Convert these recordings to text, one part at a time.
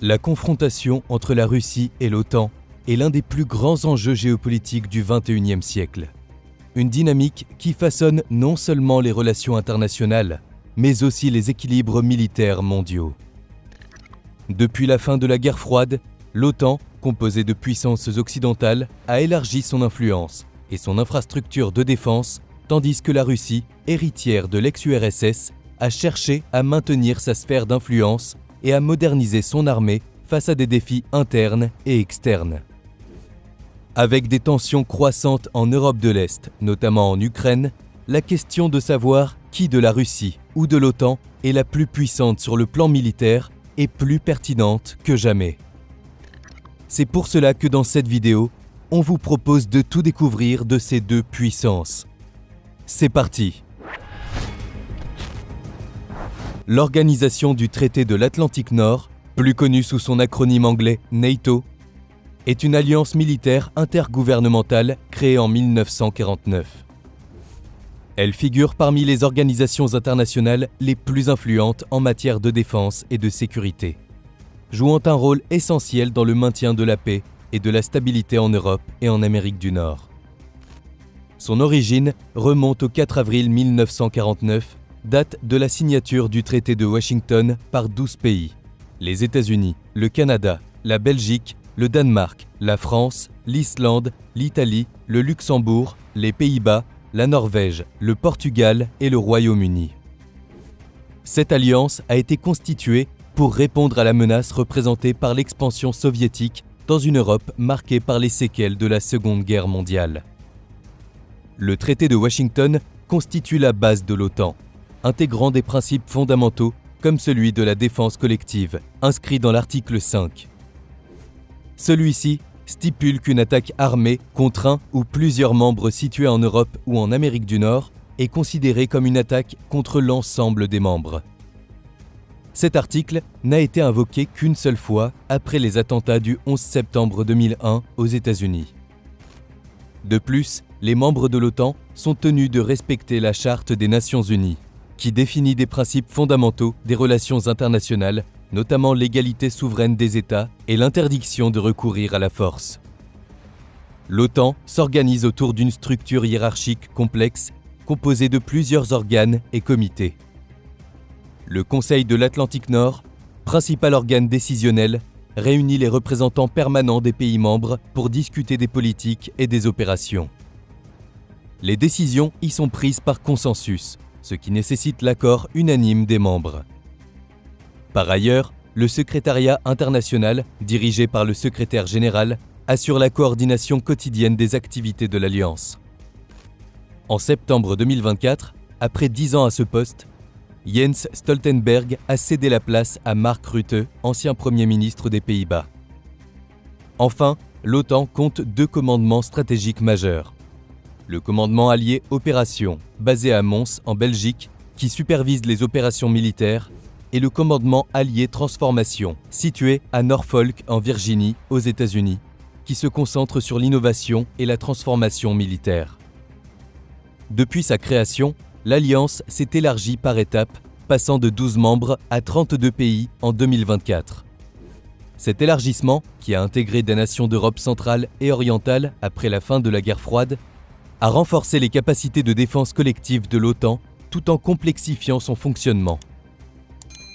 La confrontation entre la Russie et l'OTAN est l'un des plus grands enjeux géopolitiques du XXIe siècle. Une dynamique qui façonne non seulement les relations internationales, mais aussi les équilibres militaires mondiaux. Depuis la fin de la guerre froide, l'OTAN, composée de puissances occidentales, a élargi son influence et son infrastructure de défense, tandis que la Russie, héritière de l'ex-URSS, a cherché à maintenir sa sphère d'influence et à moderniser son armée face à des défis internes et externes. Avec des tensions croissantes en Europe de l'Est, notamment en Ukraine, la question de savoir qui de la Russie ou de l'OTAN est la plus puissante sur le plan militaire est plus pertinente que jamais. C'est pour cela que dans cette vidéo, on vous propose de tout découvrir de ces deux puissances. C'est parti! L'Organisation du traité de l'Atlantique Nord, plus connue sous son acronyme anglais NATO, est une alliance militaire intergouvernementale créée en 1949. Elle figure parmi les organisations internationales les plus influentes en matière de défense et de sécurité, jouant un rôle essentiel dans le maintien de la paix et de la stabilité en Europe et en Amérique du Nord. Son origine remonte au 4 avril 1949, date de la signature du traité de Washington par 12 pays, les États-Unis, le Canada, la Belgique, le Danemark, la France, l'Islande, l'Italie, le Luxembourg, les Pays-Bas, la Norvège, le Portugal et le Royaume-Uni. Cette alliance a été constituée pour répondre à la menace représentée par l'expansion soviétique dans une Europe marquée par les séquelles de la Seconde Guerre mondiale. Le traité de Washington constitue la base de l'OTAN, intégrant des principes fondamentaux comme celui de la défense collective, inscrit dans l'article 5. Celui-ci stipule qu'une attaque armée contre un ou plusieurs membres situés en Europe ou en Amérique du Nord est considérée comme une attaque contre l'ensemble des membres. Cet article n'a été invoqué qu'une seule fois après les attentats du 11 septembre 2001 aux États-Unis. De plus, les membres de l'OTAN sont tenus de respecter la Charte des Nations Unies, qui définit des principes fondamentaux des relations internationales, notamment l'égalité souveraine des États et l'interdiction de recourir à la force. L'OTAN s'organise autour d'une structure hiérarchique complexe composée de plusieurs organes et comités. Le Conseil de l'Atlantique Nord, principal organe décisionnel, réunit les représentants permanents des pays membres pour discuter des politiques et des opérations. Les décisions y sont prises par consensus, ce qui nécessite l'accord unanime des membres. Par ailleurs, le secrétariat international, dirigé par le secrétaire général, assure la coordination quotidienne des activités de l'Alliance. En septembre 2024, après 10 ans à ce poste, Jens Stoltenberg a cédé la place à Mark Rutte, ancien Premier ministre des Pays-Bas. Enfin, l'OTAN compte deux commandements stratégiques majeurs. Le commandement allié Opération, basé à Mons en Belgique, qui supervise les opérations militaires, et le commandement allié Transformation, situé à Norfolk en Virginie, aux États-Unis, qui se concentre sur l'innovation et la transformation militaire. Depuis sa création, l'Alliance s'est élargie par étapes, passant de 12 membres à 32 pays en 2024. Cet élargissement, qui a intégré des nations d'Europe centrale et orientale après la fin de la guerre froide, a renforcé les capacités de défense collective de l'OTAN tout en complexifiant son fonctionnement.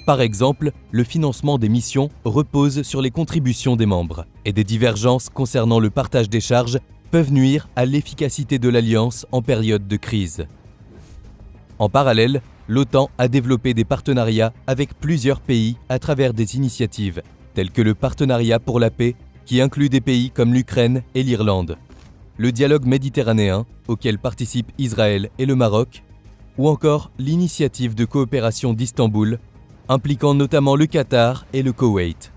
Par exemple, le financement des missions repose sur les contributions des membres et des divergences concernant le partage des charges peuvent nuire à l'efficacité de l'Alliance en période de crise. En parallèle, l'OTAN a développé des partenariats avec plusieurs pays à travers des initiatives, telles que le Partenariat pour la paix, qui inclut des pays comme l'Ukraine et l'Irlande, le dialogue méditerranéen, auquel participent Israël et le Maroc, ou encore l'initiative de coopération d'Istanbul, impliquant notamment le Qatar et le Koweït.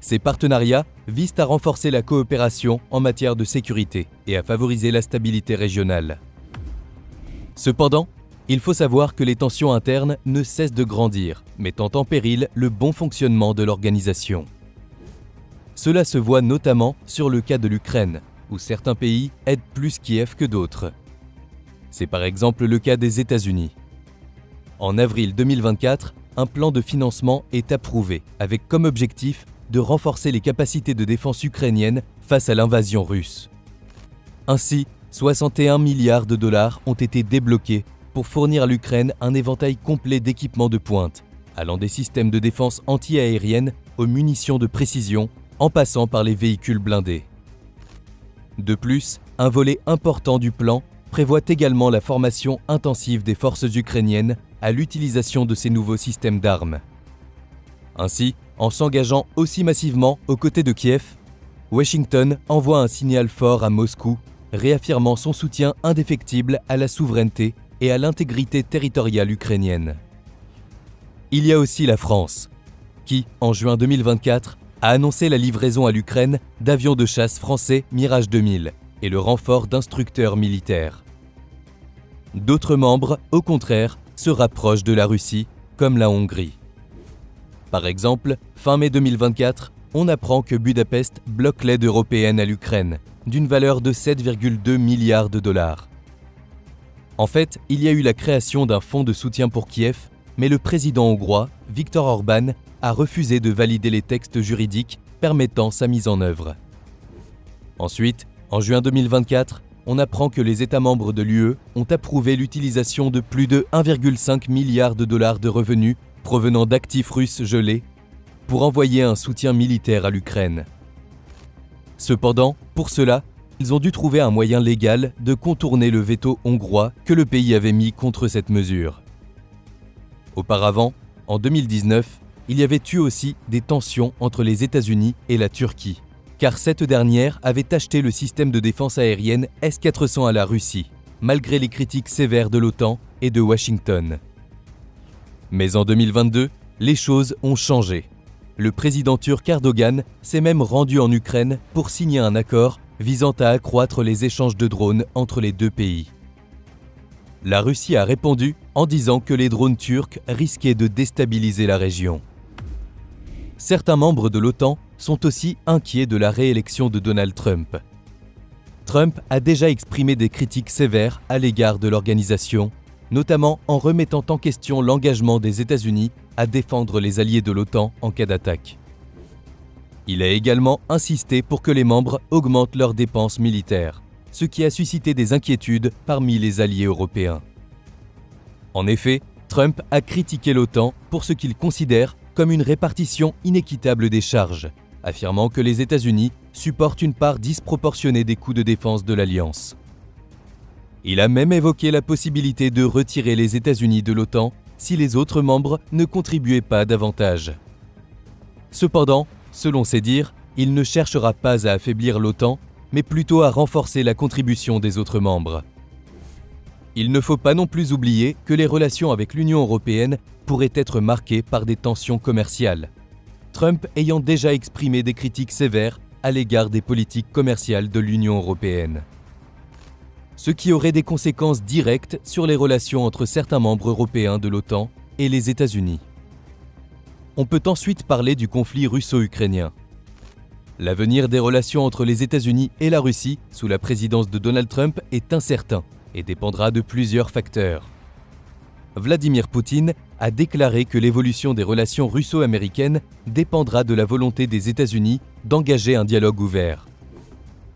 Ces partenariats visent à renforcer la coopération en matière de sécurité et à favoriser la stabilité régionale. Cependant, il faut savoir que les tensions internes ne cessent de grandir, mettant en péril le bon fonctionnement de l'organisation. Cela se voit notamment sur le cas de l'Ukraine, où certains pays aident plus Kiev que d'autres. C'est par exemple le cas des États-Unis. En avril 2024, un plan de financement est approuvé, avec comme objectif de renforcer les capacités de défense ukrainiennes face à l'invasion russe. Ainsi, 61 milliards de dollars ont été débloqués pour fournir à l'Ukraine un éventail complet d'équipements de pointe, allant des systèmes de défense anti-aérienne aux munitions de précision, en passant par les véhicules blindés. De plus, un volet important du plan prévoit également la formation intensive des forces ukrainiennes à l'utilisation de ces nouveaux systèmes d'armes. Ainsi, en s'engageant aussi massivement aux côtés de Kiev, Washington envoie un signal fort à Moscou, réaffirmant son soutien indéfectible à la souveraineté et à l'intégrité territoriale ukrainienne. Il y a aussi la France, qui, en juin 2024, a annoncé la livraison à l'Ukraine d'avions de chasse français Mirage 2000 et le renfort d'instructeurs militaires. D'autres membres, au contraire, se rapprochent de la Russie, comme la Hongrie. Par exemple, fin mai 2024, on apprend que Budapest bloque l'aide européenne à l'Ukraine, d'une valeur de 7,2 milliards de dollars. En fait, il y a eu la création d'un fonds de soutien pour Kiev, mais le président hongrois, Viktor Orbán, a refusé de valider les textes juridiques permettant sa mise en œuvre. Ensuite, en juin 2024, on apprend que les États membres de l'UE ont approuvé l'utilisation de plus de 1,5 milliard de dollars de revenus provenant d'actifs russes gelés pour envoyer un soutien militaire à l'Ukraine. Cependant, pour cela, ils ont dû trouver un moyen légal de contourner le veto hongrois que le pays avait mis contre cette mesure. Auparavant, en 2019, il y avait eu aussi des tensions entre les États-Unis et la Turquie, car cette dernière avait acheté le système de défense aérienne S-400 à la Russie, malgré les critiques sévères de l'OTAN et de Washington. Mais en 2022, les choses ont changé. Le président turc Erdogan s'est même rendu en Ukraine pour signer un accord visant à accroître les échanges de drones entre les deux pays. La Russie a répondu en disant que les drones turcs risquaient de déstabiliser la région. Certains membres de l'OTAN sont aussi inquiets de la réélection de Donald Trump. Trump a déjà exprimé des critiques sévères à l'égard de l'organisation, notamment en remettant en question l'engagement des États-Unis à défendre les alliés de l'OTAN en cas d'attaque. Il a également insisté pour que les membres augmentent leurs dépenses militaires, ce qui a suscité des inquiétudes parmi les alliés européens. En effet, Trump a critiqué l'OTAN pour ce qu'il considère comme une répartition inéquitable des charges, affirmant que les États-Unis supportent une part disproportionnée des coûts de défense de l'Alliance. Il a même évoqué la possibilité de retirer les États-Unis de l'OTAN si les autres membres ne contribuaient pas davantage. Cependant, selon ses dires, il ne cherchera pas à affaiblir l'OTAN, mais plutôt à renforcer la contribution des autres membres. Il ne faut pas non plus oublier que les relations avec l'Union européenne pourraient être marquées par des tensions commerciales, Trump ayant déjà exprimé des critiques sévères à l'égard des politiques commerciales de l'Union européenne. Ce qui aurait des conséquences directes sur les relations entre certains membres européens de l'OTAN et les États-Unis. On peut ensuite parler du conflit russo-ukrainien. L'avenir des relations entre les États-Unis et la Russie sous la présidence de Donald Trump est incertain et dépendra de plusieurs facteurs. Vladimir Poutine a déclaré que l'évolution des relations russo-américaines dépendra de la volonté des États-Unis d'engager un dialogue ouvert.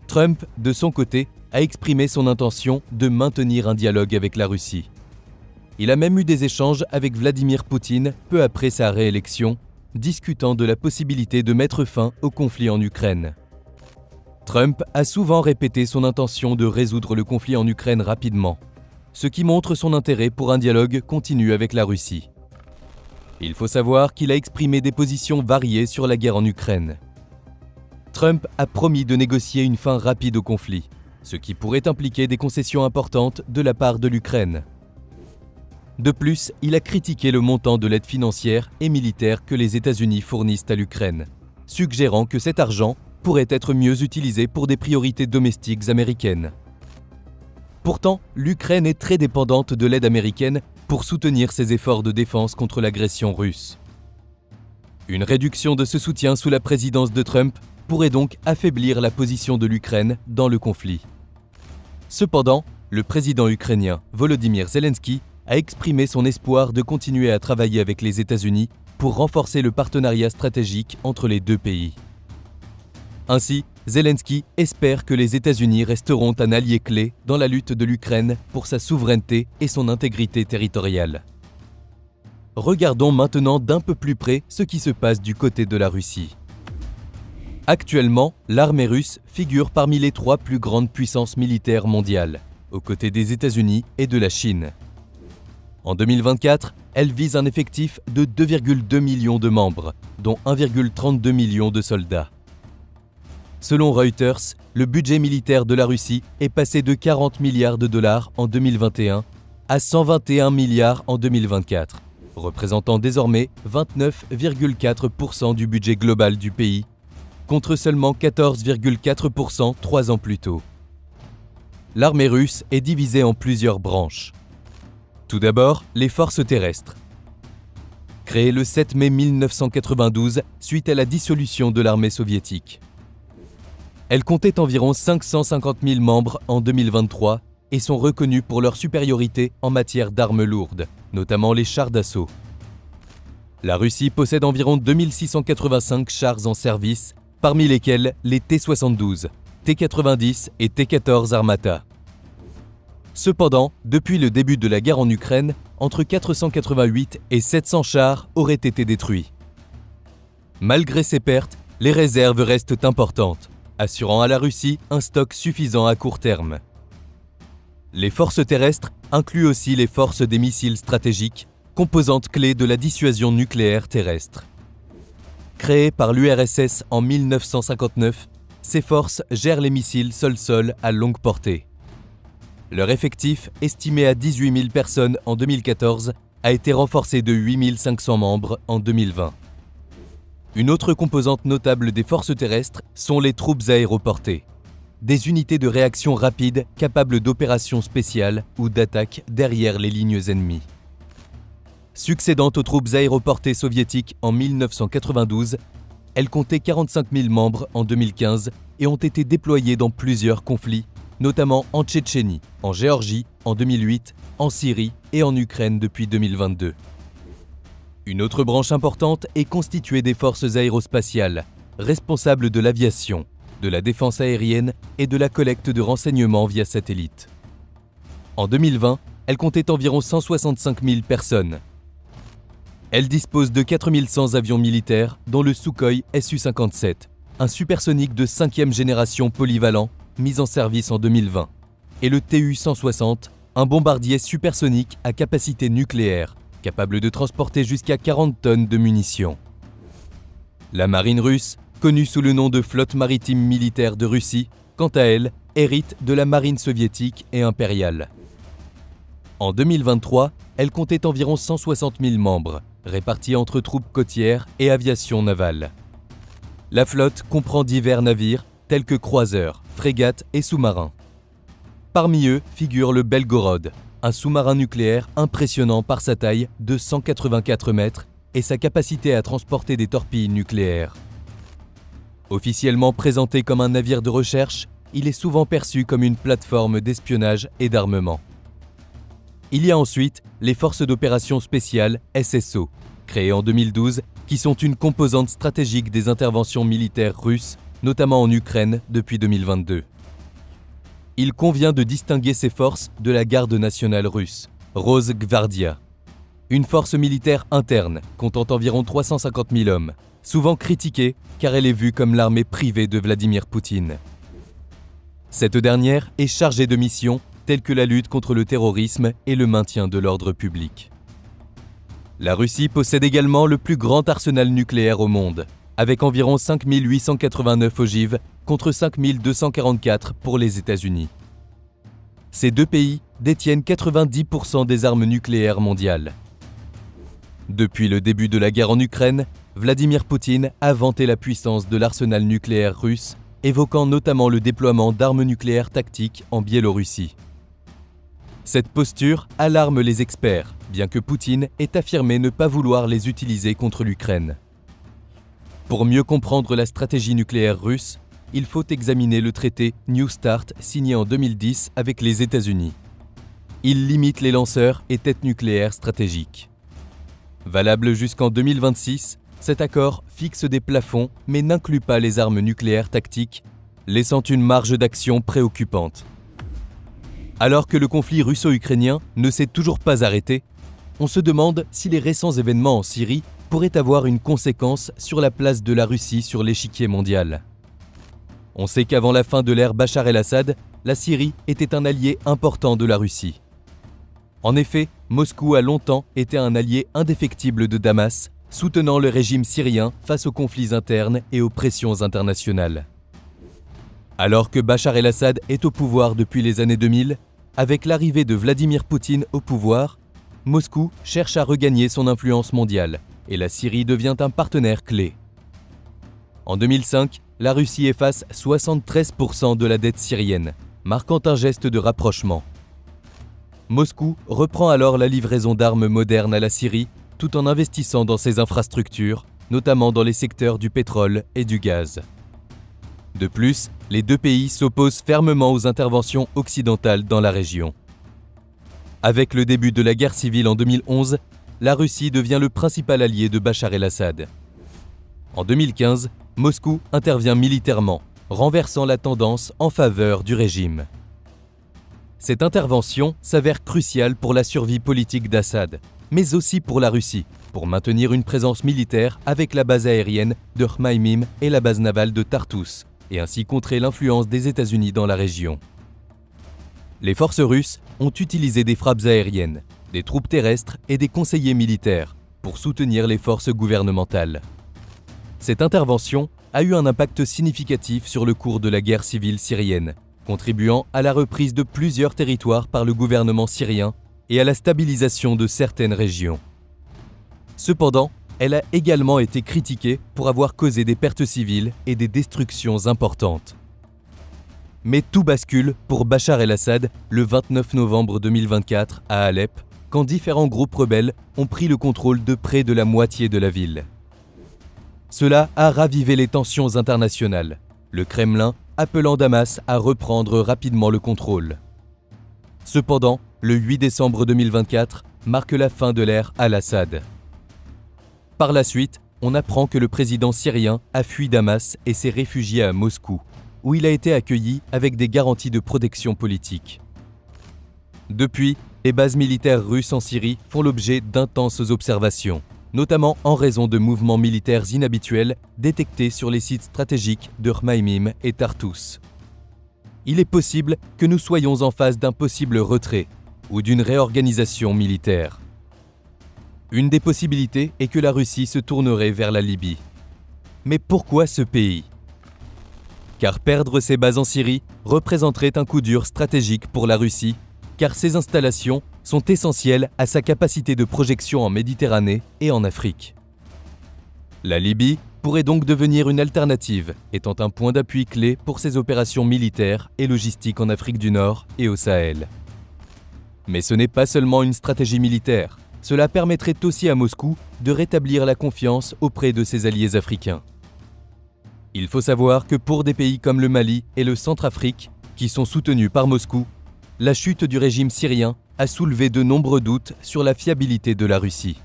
Trump, de son côté, a exprimé son intention de maintenir un dialogue avec la Russie. Il a même eu des échanges avec Vladimir Poutine peu après sa réélection, discutant de la possibilité de mettre fin au conflit en Ukraine. Trump a souvent répété son intention de résoudre le conflit en Ukraine rapidement, ce qui montre son intérêt pour un dialogue continu avec la Russie. Il faut savoir qu'il a exprimé des positions variées sur la guerre en Ukraine. Trump a promis de négocier une fin rapide au conflit, ce qui pourrait impliquer des concessions importantes de la part de l'Ukraine. De plus, il a critiqué le montant de l'aide financière et militaire que les États-Unis fournissent à l'Ukraine, suggérant que cet argent pourrait être mieux utilisé pour des priorités domestiques américaines. Pourtant, l'Ukraine est très dépendante de l'aide américaine pour soutenir ses efforts de défense contre l'agression russe. Une réduction de ce soutien sous la présidence de Trump pourrait donc affaiblir la position de l'Ukraine dans le conflit. Cependant, le président ukrainien Volodymyr Zelensky a exprimé son espoir de continuer à travailler avec les États-Unis pour renforcer le partenariat stratégique entre les deux pays. Ainsi, Zelensky espère que les États-Unis resteront un allié clé dans la lutte de l'Ukraine pour sa souveraineté et son intégrité territoriale. Regardons maintenant d'un peu plus près ce qui se passe du côté de la Russie. Actuellement, l'armée russe figure parmi les 3 plus grandes puissances militaires mondiales, aux côtés des États-Unis et de la Chine. En 2024, elle vise un effectif de 2,2 millions de membres, dont 1,32 million de soldats. Selon Reuters, le budget militaire de la Russie est passé de 40 milliards de dollars en 2021 à 121 milliards en 2024, représentant désormais 29,4% du budget global du pays, contre seulement 14,4% 3 ans plus tôt. L'armée russe est divisée en plusieurs branches. Tout d'abord, les forces terrestres. Créées le 7 mai 1992 suite à la dissolution de l'armée soviétique. Elles comptaient environ 550 000 membres en 2023 et sont reconnues pour leur supériorité en matière d'armes lourdes, notamment les chars d'assaut. La Russie possède environ 2685 chars en service, parmi lesquels les T-72, T-90 et T-14 Armata. Cependant, depuis le début de la guerre en Ukraine, entre 488 et 700 chars auraient été détruits. Malgré ces pertes, les réserves restent importantes, assurant à la Russie un stock suffisant à court terme. Les forces terrestres incluent aussi les forces des missiles stratégiques, composante clé de la dissuasion nucléaire terrestre. Créées par l'URSS en 1959, ces forces gèrent les missiles sol-sol à longue portée. Leur effectif, estimé à 18 000 personnes en 2014, a été renforcé de 8 500 membres en 2020. Une autre composante notable des forces terrestres sont les troupes aéroportées, des unités de réaction rapide capables d'opérations spéciales ou d'attaques derrière les lignes ennemies. Succédant aux troupes aéroportées soviétiques en 1992, elles comptaient 45 000 membres en 2015 et ont été déployées dans plusieurs conflits, notamment en Tchétchénie, en Géorgie en 2008, en Syrie et en Ukraine depuis 2022. Une autre branche importante est constituée des forces aérospatiales, responsables de l'aviation, de la défense aérienne et de la collecte de renseignements via satellite. En 2020, elle comptait environ 165 000 personnes. Elle dispose de 4 100 avions militaires, dont le Sukhoi Su-57, un supersonique de 5e génération polyvalent, mis en service en 2020, et le Tu-160, un bombardier supersonique à capacité nucléaire, capable de transporter jusqu'à 40 tonnes de munitions. La marine russe, connue sous le nom de flotte maritime militaire de Russie, quant à elle, hérite de la marine soviétique et impériale. En 2023, elle comptait environ 160 000 membres, répartis entre troupes côtières et aviation navale. La flotte comprend divers navires, tels que croiseurs, frégates et sous-marins. Parmi eux figure le Belgorod, un sous-marin nucléaire impressionnant par sa taille de 184 mètres et sa capacité à transporter des torpilles nucléaires. Officiellement présenté comme un navire de recherche, il est souvent perçu comme une plateforme d'espionnage et d'armement. Il y a ensuite les forces d'opération spéciales SSO, créées en 2012, qui sont une composante stratégique des interventions militaires russes, notamment en Ukraine depuis 2022. Il convient de distinguer ces forces de la garde nationale russe, Rosgvardia, une force militaire interne comptant environ 350 000 hommes, souvent critiquée car elle est vue comme l'armée privée de Vladimir Poutine. Cette dernière est chargée de missions telles que la lutte contre le terrorisme et le maintien de l'ordre public. La Russie possède également le plus grand arsenal nucléaire au monde, avec environ 5 889 ogives contre 5 244 pour les États-Unis. Ces deux pays détiennent 90% des armes nucléaires mondiales. Depuis le début de la guerre en Ukraine, Vladimir Poutine a vanté la puissance de l'arsenal nucléaire russe, évoquant notamment le déploiement d'armes nucléaires tactiques en Biélorussie. Cette posture alarme les experts, bien que Poutine ait affirmé ne pas vouloir les utiliser contre l'Ukraine. Pour mieux comprendre la stratégie nucléaire russe, il faut examiner le traité New START signé en 2010 avec les États-Unis. il limite les lanceurs et têtes nucléaires stratégiques. Valable jusqu'en 2026, cet accord fixe des plafonds mais n'inclut pas les armes nucléaires tactiques, laissant une marge d'action préoccupante. Alors que le conflit russo-ukrainien ne s'est toujours pas arrêté, on se demande si les récents événements en Syrie pourraient avoir une conséquence sur la place de la Russie sur l'échiquier mondial. On sait qu'avant la fin de l'ère Bachar el-Assad, la Syrie était un allié important de la Russie. En effet, Moscou a longtemps été un allié indéfectible de Damas, soutenant le régime syrien face aux conflits internes et aux pressions internationales. Alors que Bachar el-Assad est au pouvoir depuis les années 2000, avec l'arrivée de Vladimir Poutine au pouvoir, Moscou cherche à regagner son influence mondiale et la Syrie devient un partenaire clé. En 2005, la Russie efface 73% de la dette syrienne, marquant un geste de rapprochement. Moscou reprend alors la livraison d'armes modernes à la Syrie tout en investissant dans ses infrastructures, notamment dans les secteurs du pétrole et du gaz. De plus, les deux pays s'opposent fermement aux interventions occidentales dans la région. Avec le début de la guerre civile en 2011, la Russie devient le principal allié de Bachar el-Assad. En 2015, Moscou intervient militairement, renversant la tendance en faveur du régime. Cette intervention s'avère cruciale pour la survie politique d'Assad, mais aussi pour la Russie, pour maintenir une présence militaire avec la base aérienne de Khmaimim et la base navale de Tartus, et ainsi contrer l'influence des États-Unis dans la région. Les forces russes ont utilisé des frappes aériennes, des troupes terrestres et des conseillers militaires pour soutenir les forces gouvernementales. Cette intervention a eu un impact significatif sur le cours de la guerre civile syrienne, contribuant à la reprise de plusieurs territoires par le gouvernement syrien et à la stabilisation de certaines régions. Cependant, elle a également été critiquée pour avoir causé des pertes civiles et des destructions importantes. Mais tout bascule pour Bachar el-Assad le 29 novembre 2024 à Alep, quand différents groupes rebelles ont pris le contrôle de près de la moitié de la ville. Cela a ravivé les tensions internationales, le Kremlin appelant Damas à reprendre rapidement le contrôle. Cependant, le 8 décembre 2024 marque la fin de l'ère al-Assad. Par la suite, on apprend que le président syrien a fui Damas et s'est réfugié à Moscou, où il a été accueilli avec des garanties de protection politique. Depuis, les bases militaires russes en Syrie font l'objet d'intenses observations, notamment en raison de mouvements militaires inhabituels détectés sur les sites stratégiques de Khmaimim et Tartus. Il est possible que nous soyons en face d'un possible retrait ou d'une réorganisation militaire. Une des possibilités est que la Russie se tournerait vers la Libye. Mais pourquoi ce pays ? Car perdre ses bases en Syrie représenterait un coup dur stratégique pour la Russie, car ces installations sont essentielles à sa capacité de projection en Méditerranée et en Afrique. La Libye pourrait donc devenir une alternative, étant un point d'appui clé pour ses opérations militaires et logistiques en Afrique du Nord et au Sahel. Mais ce n'est pas seulement une stratégie militaire, cela permettrait aussi à Moscou de rétablir la confiance auprès de ses alliés africains. Il faut savoir que pour des pays comme le Mali et le Centrafrique, qui sont soutenus par Moscou, la chute du régime syrien a soulevé de nombreux doutes sur la fiabilité de la Russie.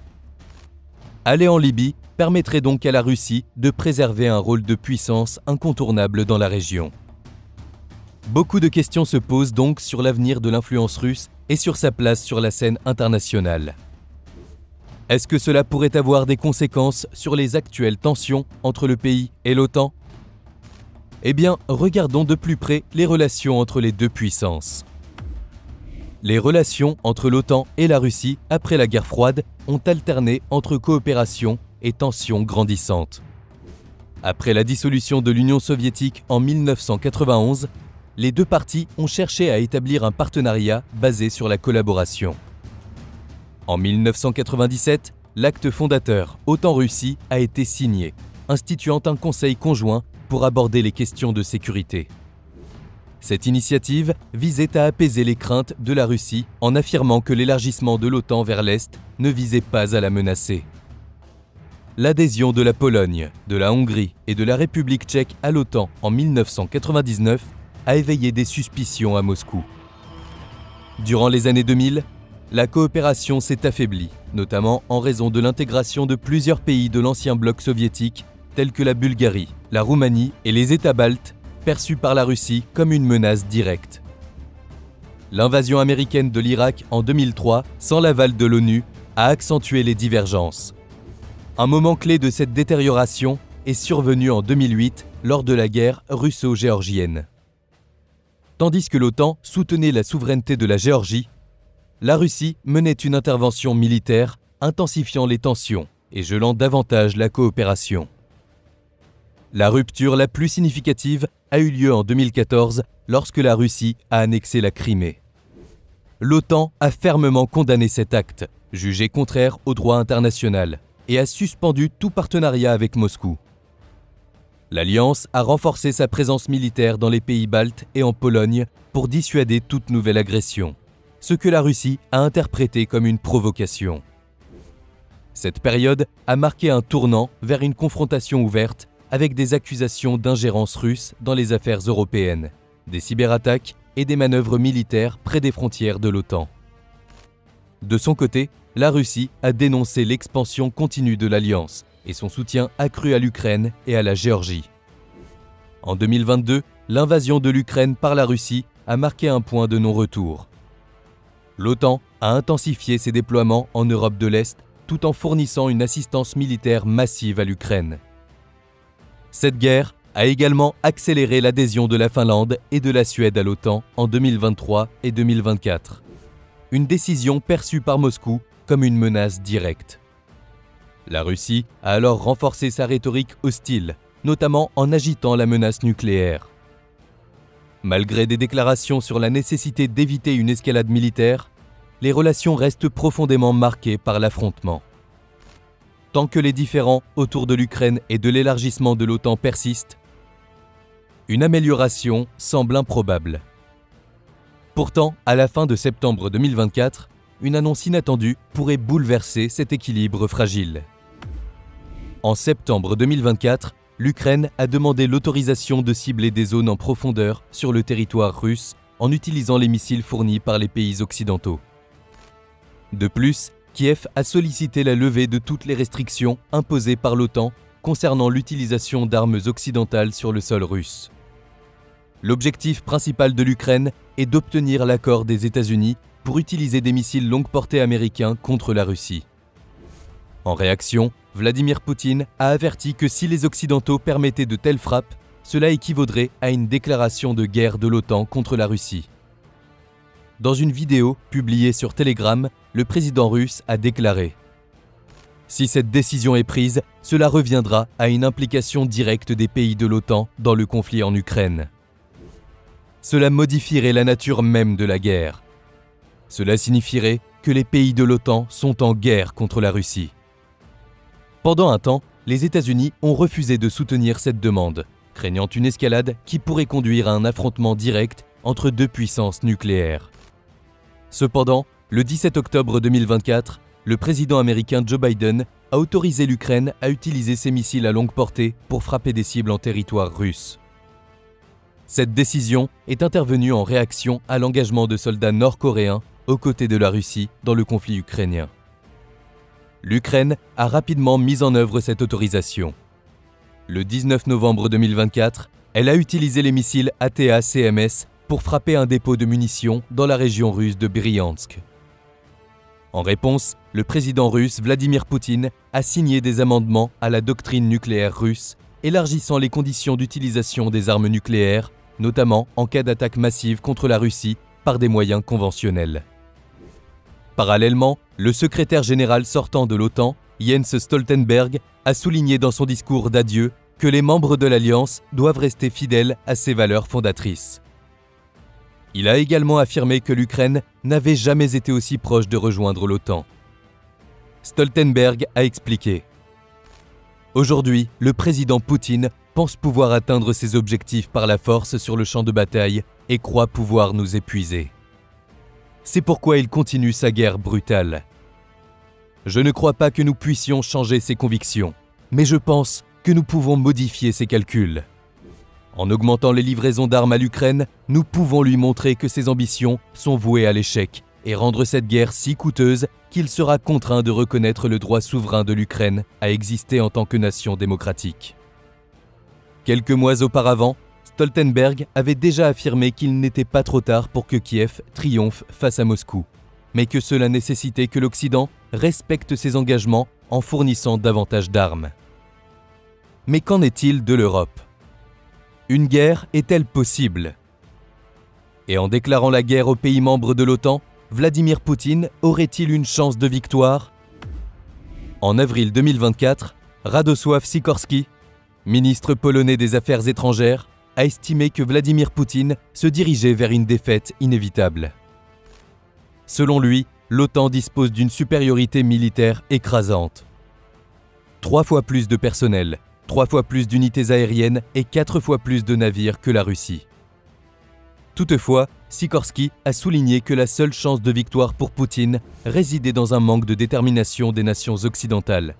Aller en Libye permettrait donc à la Russie de préserver un rôle de puissance incontournable dans la région. Beaucoup de questions se posent donc sur l'avenir de l'influence russe et sur sa place sur la scène internationale. Est-ce que cela pourrait avoir des conséquences sur les actuelles tensions entre le pays et l'OTAN ? Eh bien, regardons de plus près les relations entre les deux puissances. Les relations entre l'OTAN et la Russie après la guerre froide ont alterné entre coopération et tensions grandissantes. Après la dissolution de l'Union soviétique en 1991, les deux parties ont cherché à établir un partenariat basé sur la collaboration. En 1997, l'acte fondateur OTAN-Russie a été signé, instituant un conseil conjoint pour aborder les questions de sécurité. Cette initiative visait à apaiser les craintes de la Russie en affirmant que l'élargissement de l'OTAN vers l'Est ne visait pas à la menacer. L'adhésion de la Pologne, de la Hongrie et de la République tchèque à l'OTAN en 1999 a éveillé des suspicions à Moscou. Durant les années 2000, la coopération s'est affaiblie, notamment en raison de l'intégration de plusieurs pays de l'ancien bloc soviétique, tels que la Bulgarie, la Roumanie et les États baltes, perçus par la Russie comme une menace directe. L'invasion américaine de l'Irak en 2003, sans l'aval de l'ONU, a accentué les divergences. Un moment clé de cette détérioration est survenu en 2008 lors de la guerre russo-géorgienne. Tandis que l'OTAN soutenait la souveraineté de la Géorgie, la Russie menait une intervention militaire intensifiant les tensions et gelant davantage la coopération. La rupture la plus significative a eu lieu en 2014 lorsque la Russie a annexé la Crimée. L'OTAN a fermement condamné cet acte, jugé contraire au droit international, et a suspendu tout partenariat avec Moscou. L'Alliance a renforcé sa présence militaire dans les pays baltes et en Pologne pour dissuader toute nouvelle agression, ce que la Russie a interprété comme une provocation. Cette période a marqué un tournant vers une confrontation ouverte avec des accusations d'ingérence russe dans les affaires européennes, des cyberattaques et des manœuvres militaires près des frontières de l'OTAN. De son côté, la Russie a dénoncé l'expansion continue de l'Alliance et son soutien accru à l'Ukraine et à la Géorgie. En 2022, l'invasion de l'Ukraine par la Russie a marqué un point de non-retour. L'OTAN a intensifié ses déploiements en Europe de l'Est tout en fournissant une assistance militaire massive à l'Ukraine. Cette guerre a également accéléré l'adhésion de la Finlande et de la Suède à l'OTAN en 2023 et 2024. Une décision perçue par Moscou comme une menace directe. La Russie a alors renforcé sa rhétorique hostile, notamment en agitant la menace nucléaire. Malgré des déclarations sur la nécessité d'éviter une escalade militaire, les relations restent profondément marquées par l'affrontement. Tant que les différends autour de l'Ukraine et de l'élargissement de l'OTAN persistent, une amélioration semble improbable. Pourtant, à la fin de septembre 2024, une annonce inattendue pourrait bouleverser cet équilibre fragile. En septembre 2024, l'Ukraine a demandé l'autorisation de cibler des zones en profondeur sur le territoire russe en utilisant les missiles fournis par les pays occidentaux. De plus, Kiev a sollicité la levée de toutes les restrictions imposées par l'OTAN concernant l'utilisation d'armes occidentales sur le sol russe. L'objectif principal de l'Ukraine est d'obtenir l'accord des États-Unis pour utiliser des missiles longue portée américains contre la Russie. En réaction, Vladimir Poutine a averti que si les Occidentaux permettaient de telles frappes, cela équivaudrait à une déclaration de guerre de l'OTAN contre la Russie. Dans une vidéo publiée sur Telegram, le président russe a déclaré « Si cette décision est prise, cela reviendra à une implication directe des pays de l'OTAN dans le conflit en Ukraine. Cela modifierait la nature même de la guerre. Cela signifierait que les pays de l'OTAN sont en guerre contre la Russie. » Pendant un temps, les États-Unis ont refusé de soutenir cette demande, craignant une escalade qui pourrait conduire à un affrontement direct entre deux puissances nucléaires. Cependant, le 17 octobre 2024, le président américain Joe Biden a autorisé l'Ukraine à utiliser ses missiles à longue portée pour frapper des cibles en territoire russe. Cette décision est intervenue en réaction à l'engagement de soldats nord-coréens aux côtés de la Russie dans le conflit ukrainien. L'Ukraine a rapidement mis en œuvre cette autorisation. Le 19 novembre 2024, elle a utilisé les missiles ATA-CMS pour frapper un dépôt de munitions dans la région russe de Bryansk. En réponse, le président russe Vladimir Poutine a signé des amendements à la doctrine nucléaire russe, élargissant les conditions d'utilisation des armes nucléaires, notamment en cas d'attaque massive contre la Russie par des moyens conventionnels. Parallèlement, le secrétaire général sortant de l'OTAN, Jens Stoltenberg, a souligné dans son discours d'adieu que les membres de l'Alliance doivent rester fidèles à ses valeurs fondatrices. Il a également affirmé que l'Ukraine n'avait jamais été aussi proche de rejoindre l'OTAN. Stoltenberg a expliqué « Aujourd'hui, le président Poutine pense pouvoir atteindre ses objectifs par la force sur le champ de bataille et croit pouvoir nous épuiser. C'est pourquoi il continue sa guerre brutale. Je ne crois pas que nous puissions changer ses convictions, mais je pense que nous pouvons modifier ses calculs. En augmentant les livraisons d'armes à l'Ukraine, nous pouvons lui montrer que ses ambitions sont vouées à l'échec et rendre cette guerre si coûteuse qu'il sera contraint de reconnaître le droit souverain de l'Ukraine à exister en tant que nation démocratique. Quelques mois auparavant, Stoltenberg avait déjà affirmé qu'il n'était pas trop tard pour que Kiev triomphe face à Moscou, mais que cela nécessitait que l'Occident respecte ses engagements en fournissant davantage d'armes. Mais qu'en est-il de l'Europe ? Une guerre est-elle possible ? Et en déclarant la guerre aux pays membres de l'OTAN, Vladimir Poutine aurait-il une chance de victoire ? En avril 2024, Radosław Sikorski, ministre polonais des Affaires étrangères, a estimé que Vladimir Poutine se dirigeait vers une défaite inévitable. Selon lui, l'OTAN dispose d'une supériorité militaire écrasante. 3 fois plus de personnel, 3 fois plus d'unités aériennes et 4 fois plus de navires que la Russie. Toutefois, Sikorski a souligné que la seule chance de victoire pour Poutine résidait dans un manque de détermination des nations occidentales.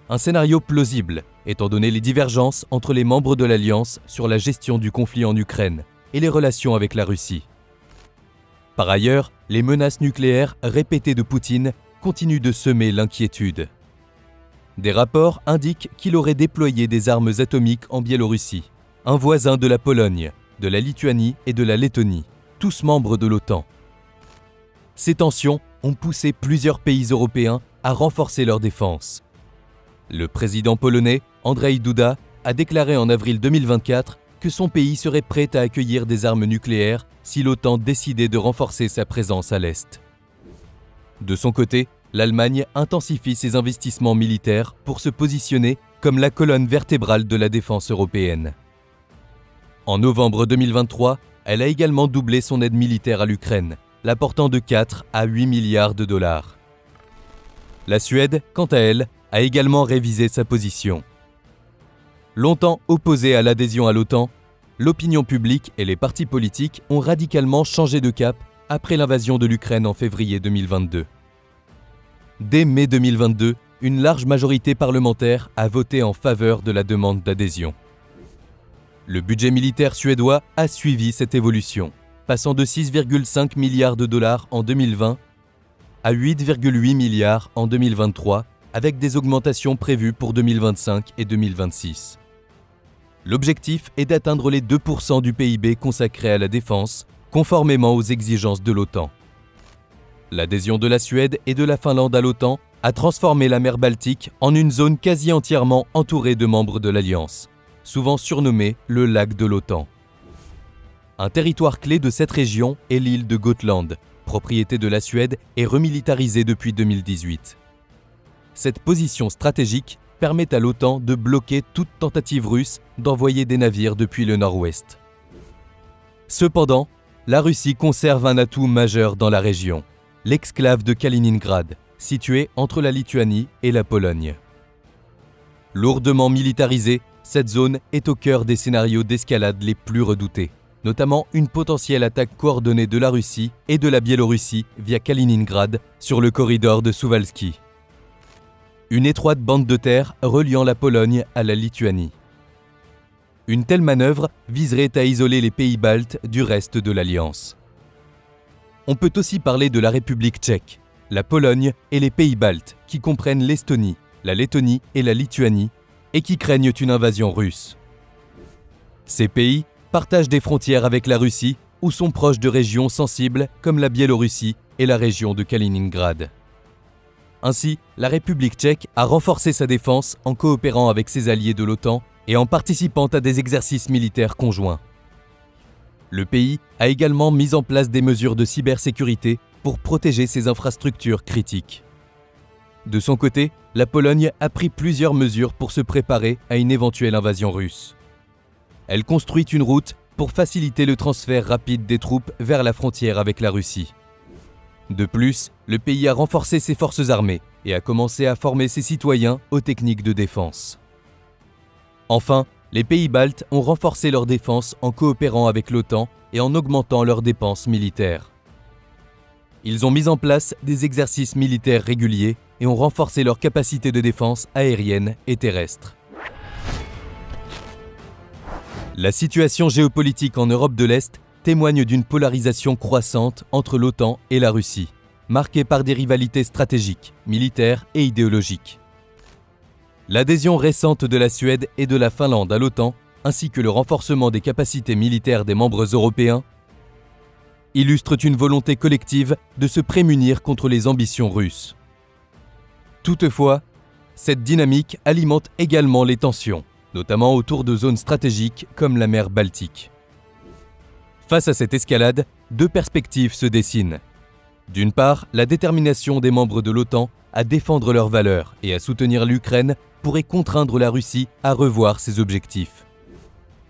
Un scénario plausible, étant donné les divergences entre les membres de l'Alliance sur la gestion du conflit en Ukraine et les relations avec la Russie. Par ailleurs, les menaces nucléaires répétées de Poutine continuent de semer l'inquiétude. Des rapports indiquent qu'il aurait déployé des armes atomiques en Biélorussie, un voisin de la Pologne, de la Lituanie et de la Lettonie, tous membres de l'OTAN. Ces tensions ont poussé plusieurs pays européens à renforcer leur défense. Le président polonais, Andrzej Duda, a déclaré en avril 2024 que son pays serait prêt à accueillir des armes nucléaires si l'OTAN décidait de renforcer sa présence à l'Est. De son côté, l'Allemagne intensifie ses investissements militaires pour se positionner comme la colonne vertébrale de la défense européenne. En novembre 2023, elle a également doublé son aide militaire à l'Ukraine, la portant de 4 à 8 milliards de dollars. La Suède, quant à elle, a également révisé sa position. Longtemps opposée à l'adhésion à l'OTAN, l'opinion publique et les partis politiques ont radicalement changé de cap après l'invasion de l'Ukraine en février 2022. Dès mai 2022, une large majorité parlementaire a voté en faveur de la demande d'adhésion. Le budget militaire suédois a suivi cette évolution, passant de 6,5 milliards de dollars en 2020 à 8,8 milliards en 2023, avec des augmentations prévues pour 2025 et 2026. L'objectif est d'atteindre les 2% du PIB consacré à la défense, conformément aux exigences de l'OTAN. L'adhésion de la Suède et de la Finlande à l'OTAN a transformé la mer Baltique en une zone quasi entièrement entourée de membres de l'Alliance, souvent surnommée le lac de l'OTAN. Un territoire clé de cette région est l'île de Gotland, propriété de la Suède et remilitarisée depuis 2018. Cette position stratégique permet à l'OTAN de bloquer toute tentative russe d'envoyer des navires depuis le nord-ouest. Cependant, la Russie conserve un atout majeur dans la région, l'exclave de Kaliningrad, située entre la Lituanie et la Pologne. Lourdement militarisée, cette zone est au cœur des scénarios d'escalade les plus redoutés, notamment une potentielle attaque coordonnée de la Russie et de la Biélorussie via Kaliningrad sur le corridor de Suwałki. Une étroite bande de terre reliant la Pologne à la Lituanie. Une telle manœuvre viserait à isoler les pays baltes du reste de l'Alliance. On peut aussi parler de la République tchèque, la Pologne et les pays baltes qui comprennent l'Estonie, la Lettonie et la Lituanie et qui craignent une invasion russe. Ces pays partagent des frontières avec la Russie ou sont proches de régions sensibles comme la Biélorussie et la région de Kaliningrad. Ainsi, la République tchèque a renforcé sa défense en coopérant avec ses alliés de l'OTAN et en participant à des exercices militaires conjoints. Le pays a également mis en place des mesures de cybersécurité pour protéger ses infrastructures critiques. De son côté, la Pologne a pris plusieurs mesures pour se préparer à une éventuelle invasion russe. Elle construit une route pour faciliter le transfert rapide des troupes vers la frontière avec la Russie. De plus, le pays a renforcé ses forces armées et a commencé à former ses citoyens aux techniques de défense. Enfin, les pays baltes ont renforcé leur défense en coopérant avec l'OTAN et en augmentant leurs dépenses militaires. Ils ont mis en place des exercices militaires réguliers et ont renforcé leurs capacités de défense aérienne et terrestre. La situation géopolitique en Europe de l'Est témoigne d'une polarisation croissante entre l'OTAN et la Russie, marquée par des rivalités stratégiques, militaires et idéologiques. L'adhésion récente de la Suède et de la Finlande à l'OTAN, ainsi que le renforcement des capacités militaires des membres européens, illustrent une volonté collective de se prémunir contre les ambitions russes. Toutefois, cette dynamique alimente également les tensions, notamment autour de zones stratégiques comme la mer Baltique. Face à cette escalade, deux perspectives se dessinent. D'une part, la détermination des membres de l'OTAN à défendre leurs valeurs et à soutenir l'Ukraine pourrait contraindre la Russie à revoir ses objectifs.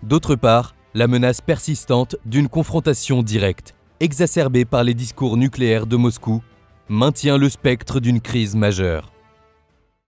D'autre part, la menace persistante d'une confrontation directe, exacerbée par les discours nucléaires de Moscou, maintient le spectre d'une crise majeure.